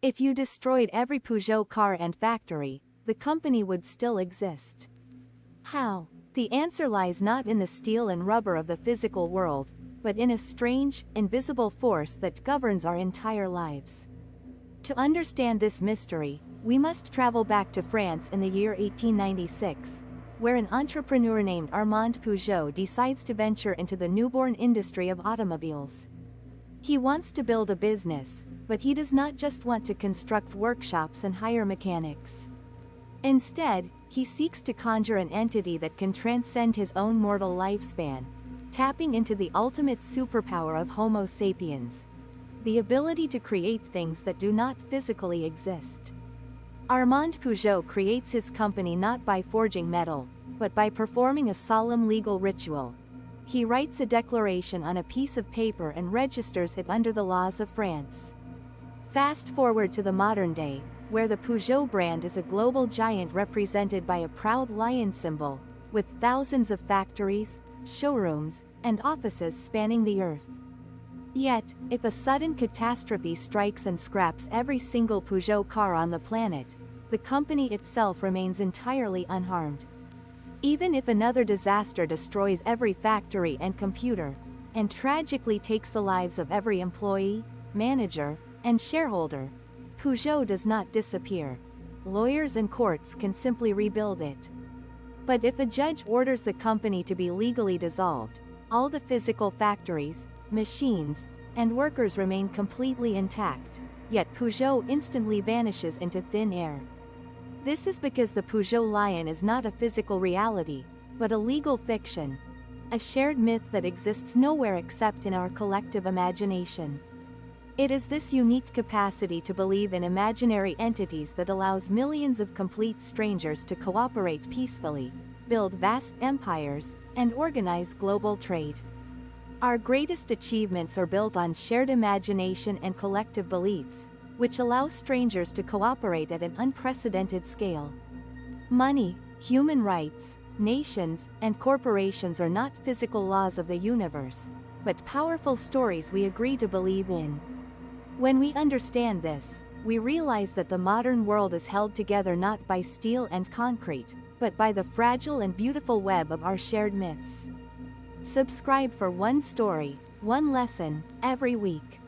If you destroyed every Peugeot car and factory, the company would still exist. How? The answer lies not in the steel and rubber of the physical world, but in a strange, invisible force that governs our entire lives. To understand this mystery, we must travel back to France in the year 1896, where an entrepreneur named Armand Peugeot decides to venture into the newborn industry of automobiles. He wants to build a business, but he does not just want to construct workshops and hire mechanics. Instead, he seeks to conjure an entity that can transcend his own mortal lifespan, tapping into the ultimate superpower of Homo sapiens, the ability to create things that do not physically exist. Armand Peugeot creates his company not by forging metal, but by performing a solemn legal ritual. He writes a declaration on a piece of paper and registers it under the laws of France. Fast forward to the modern day, where the Peugeot brand is a global giant represented by a proud lion symbol, with thousands of factories, showrooms, and offices spanning the earth. Yet, if a sudden catastrophe strikes and scraps every single Peugeot car on the planet, the company itself remains entirely unharmed. Even if another disaster destroys every factory and computer, and tragically takes the lives of every employee, manager, and shareholder, Peugeot does not disappear. Lawyers and courts can simply rebuild it. But if a judge orders the company to be legally dissolved, all the physical factories, machines, and workers remain completely intact, yet Peugeot instantly vanishes into thin air. This is because the Peugeot lion is not a physical reality, but a legal fiction, a shared myth that exists nowhere except in our collective imagination. It is this unique capacity to believe in imaginary entities that allows millions of complete strangers to cooperate peacefully, build vast empires, and organize global trade. Our greatest achievements are built on shared imagination and collective beliefs, which allow strangers to cooperate at an unprecedented scale. Money, human rights, nations, and corporations are not physical laws of the universe, but powerful stories we agree to believe in. When we understand this, we realize that the modern world is held together not by steel and concrete, but by the fragile and beautiful web of our shared myths. Subscribe for one story, one lesson, every week.